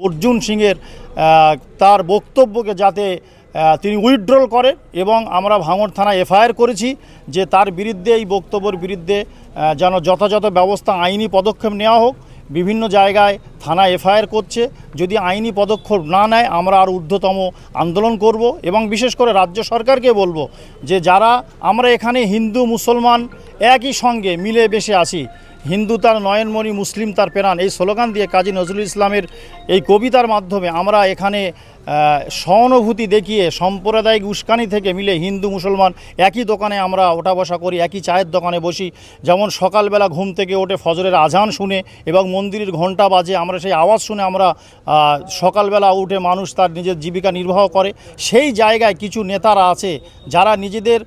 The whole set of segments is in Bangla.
অর্জুন সিংয়ের তার বক্তব্যকে যাতে তিনি উইথড্রল করেন এবং আমরা ভাঙড় থানায় এফআইআর করেছি যে তার বিরুদ্ধে এই বক্তব্যের বিরুদ্ধে যেন যথাযথ ব্যবস্থা আইনি পদক্ষেপ নেওয়া হোক। বিভিন্ন জায়গায় থানা এফআইআর করছে, যদি আইনি পদক্ষেপ না নেয় আমরা আর ঊর্ধ্বতম আন্দোলন করব এবং বিশেষ করে রাজ্য সরকারকে বলবো যে যারা আমরা এখানে হিন্দু মুসলমান একই সঙ্গে মিলে বেশে আছি, হিন্দু তার নয়নমণি মুসলিম তার প্রাণ, এই স্লোগান দিয়ে কাজী নজরুল ইসলামের এই কবিতার মাধ্যমে আমরা এখানে সহানুভূতি দেখিয়ে সাম্প্রদায়িক উস্কানি থেকে মিলে হিন্দু মুসলমান একই দোকানে আমরা ওঠা বসা করি, একই চায়ের দোকানে বসি। যেমন সকালবেলা ঘুম থেকে ওঠে ফজরের আজান শুনে এবং মন্দিরের ঘণ্টা বাজে, আমরা সেই আওয়াজ শুনে আমরা সকালবেলা উঠে মানুষ তার নিজের জীবিকা নির্বাহ করে। সেই জায়গায় কিছু নেতারা আছে যারা নিজেদের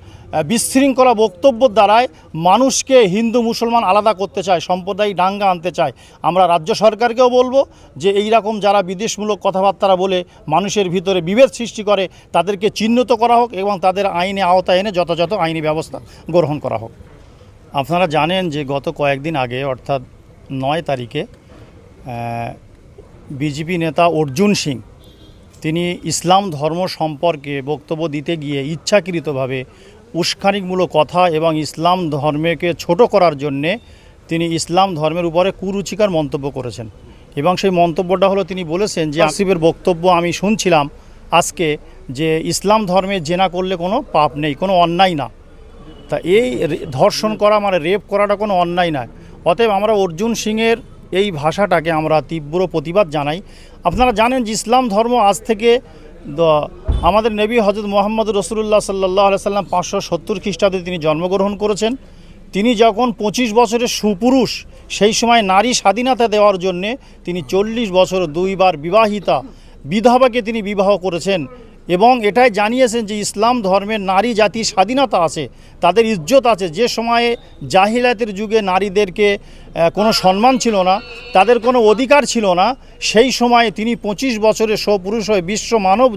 বিশৃঙ্খলা বক্তব্যের দ্বারায় মানুষকে হিন্দু মুসলমান আলাদা করতে চায়, সাম্প্রদায়িক দাঙ্গা আনতে চায়। আমরা রাজ্য সরকারকেও বলবো যে এই রকম যারা বিদেশমূলক কথাবার্তা বলে মানুষের ভিতরে বিভেদ সৃষ্টি করে তাদেরকে চিহ্নিত করা হোক এবং তাদের আইনে আওতায় এনে যথাযথ আইনি ব্যবস্থা গ্রহণ করা হোক। আপনারা জানেন যে গত কয়েকদিন আগে অর্থাৎ 9 তারিখে বিজেপি নেতা অর্জুন সিং তিনি ইসলাম ধর্ম সম্পর্কে বক্তব্য দিতে গিয়ে ইচ্ছাকৃতভাবে উস্কানিমূলক কথা এবং ইসলাম ধর্মকে ছোট করার জন্যে তিনি ইসলাম ধর্মের উপরে কুরুচিকর মন্তব্য করেছেন। এবং সেই মন্তব্যটা হলো তিনি বলেছেন যে আসিফের বক্তব্য আমি শুনছিলাম আজকে যে ইসলাম ধর্মে জেনা করলে কোনো পাপ নেই, কোনো অন্যায় না। তা এই ধর্ষণ করা মানে রেপ করাটা কোনো অন্যায় নয়। অতএব আমরা অর্জুন সিংয়ের এই ভাষাটাকে আমরা তীব্র প্রতিবাদ জানাই। আপনারা জানেন যে ইসলাম ধর্ম আজ থেকে আমাদের নবী হযরত মুহাম্মদ রাসূলুল্লাহ সাল্লাল্লাহু আলাইহি সাল্লাম 570 খ্রিস্টাব্দে তিনি জন্মগ্রহণ করেছেন। তিনি যখন 25 বছরের সুপুরুষ, সেই সময় নারী স্বাধীনতা দেওয়ার জন্যে তিনি 40 বছর 2 বার বিবাহিতা বিধবাকে তিনি বিবাহ করেছেন এবং এটাই জানিয়েছেন যে ইসলাম ধর্মের নারী জাতির স্বাধীনতা আছে, তাদের ইজ্জত আছে। যে সময়ে জাহিলাতের যুগে নারীদেরকে কোনো সম্মান ছিল না, তাদের কোনো অধিকার ছিল না, সেই সময়ে তিনি 25 বছরের সুপুরুষ হয়ে বিশ্ব মানব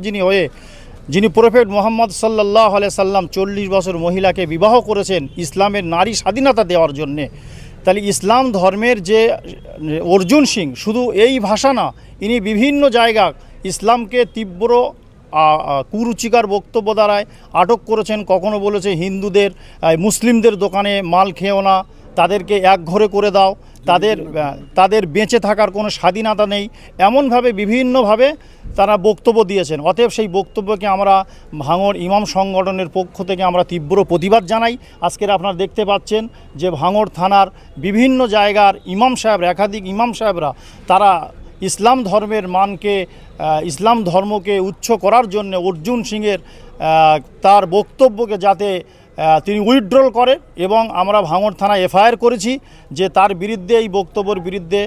যিনি প্রফেট মুহাম্মদ সাল্লাল্লাহু আলাইহি সাল্লাম 40 বছর মহিলাকে বিবাহ করেছেন ইসলামের নারী স্বাধীনতা দেওয়ার জন্যে। তাহলে ইসলাম ধর্মের যে অর্জুন সিং শুধু এই ভাষা না, ইনি বিভিন্ন জায়গায় ইসলামকে তীব্র কুরুচিকর বক্তব্য দ্বারায় আটক করেছেন। কখনো বলেছে হিন্দুদের মুসলিমদের দোকানে মাল খেও না, তাদেরকে একঘরে করে দাও, তাদের বেঁচে থাকার কোনো স্বাধীনতা নেই, এমনভাবে বিভিন্নভাবে তারা বক্তব্য দিয়েছেন। অতএব সেই বক্তব্যকে আমরা ভাঙড় ইমাম সংগঠনের পক্ষ থেকে আমরা তীব্র প্রতিবাদ জানাই। আজকের আপনারা দেখতে পাচ্ছেন যে ভাঙড় থানার বিভিন্ন জায়গার ইমাম সাহেবরা, একাধিক ইমাম সাহেবরা তারা ইসলাম ধর্মের মানকে, ইসলাম ধর্মকে উচ্চ করার জন্য অর্জুন সিংয়ের তার বক্তব্যকে যাতে তিনি উইথড্রল করেন এবং আমরা ভাঙড় থানায় এফআইআর করেছি যে তার বিরুদ্ধে এই বক্তব্যের বিরুদ্ধে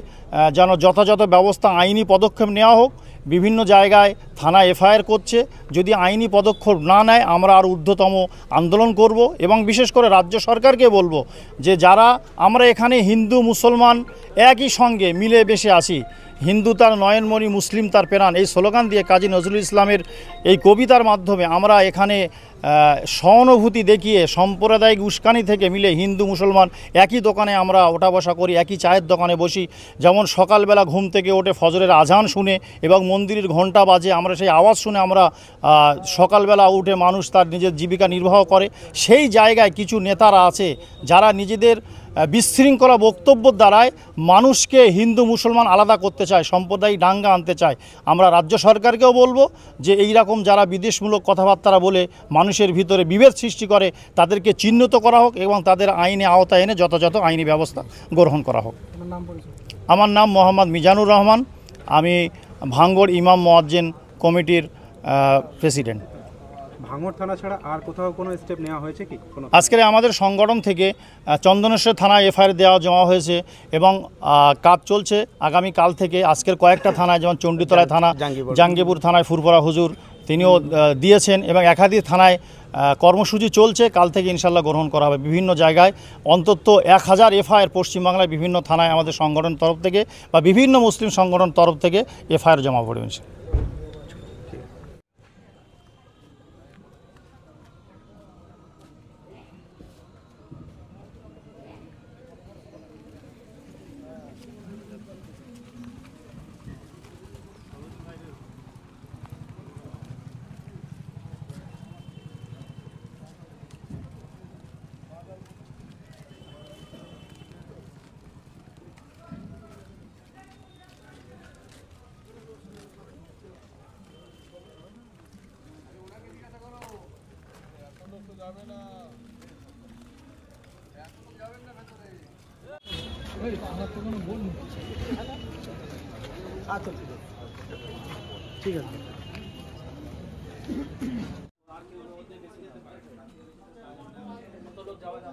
যেন যথাযথ ব্যবস্থা আইনি পদক্ষেপ নেওয়া হোক। বিভিন্ন জায়গায় থানা এফআইআর করছে, যদি আইনি পদক্ষেপ না নেয় আমরা আর ঊর্ধ্বতম আন্দোলন করব এবং বিশেষ করে রাজ্য সরকারকে বলবো যে যারা আমরা এখানে হিন্দু মুসলমান একই সঙ্গে মিলে বেশে আছি, হিন্দু তার নয়নমণি মুসলিম তার প্রাণ, এই স্লোগান দিয়ে কাজী নজরুল ইসলামের এই কবিতার মাধ্যমে আমরা এখানে সহানুভূতি দেখিয়ে সাম্প্রদায়িক উস্কানি থেকে মিলে হিন্দু মুসলমান একই দোকানে আমরা ওঠা বসা করি, একই চায়ের দোকানে বসি। যেমন সকালবেলা ঘুম থেকে ওঠে ফজরের আজান শুনে এবং মন্দিরের ঘণ্টা বাজে, আমরা সেই আওয়াজ শুনে আমরা সকালবেলা উঠে মানুষ তার নিজের জীবিকা নির্বাহ করে। সেই জায়গায় কিছু নেতারা আছে যারা নিজেদের বিশৃঙ্খলা বক্তব্যের দ্বারায় মানুষকে হিন্দু মুসলমান আলাদা করতে চায়, সাম্প্রদায়িক দাঙ্গা আনতে চায়। আমরা রাজ্য সরকারকেও বলবো যে এই রকম যারা বিদেশমূলক কথাবার্তা বলে মানুষের ভিতরে বিভেদ সৃষ্টি করে তাদেরকে চিহ্নিত করা হোক এবং তাদের আইনে আওতায় এনে যথাযথ আইনি ব্যবস্থা গ্রহণ করা হোক। আমার নাম মোহাম্মদ মিজানুর রহমান, আমি ভাঙড় ইমাম মুয়াজ্জিন কমিটির প্রেসিডেন্ট। ভাঙড় থানা ছাড়া আর কোথাও কোনো স্টেপ নেওয়া হয়েছে কি? আজকে আমাদের সংগঠন থেকে চন্দনেশ্বর থানায় এফআইআর দেওয়া জমা হয়েছে এবং কাজ চলছে। আগামী কাল থেকে আজকের কয়েকটা থানায়, যেমন চণ্ডীতলায় থানা, জাঙ্গিপুর থানায় ফুরফুরা হুজুর তিনিও দিয়েছেন এবং একাধিক থানায় কর্মসূচি চলছে। কাল থেকে ইনশাল্লাহ গ্রহণ করা হবে। বিভিন্ন জায়গায় অন্তত 1000 এফআইআর পশ্চিমবাংলায় বিভিন্ন থানায় আমাদের সংগঠন তরফ থেকে বা বিভিন্ন মুসলিম সংগঠন তরফ থেকে এফআইআর জমা পড়বে। আচ্ছা ঠিক আছে। সবাই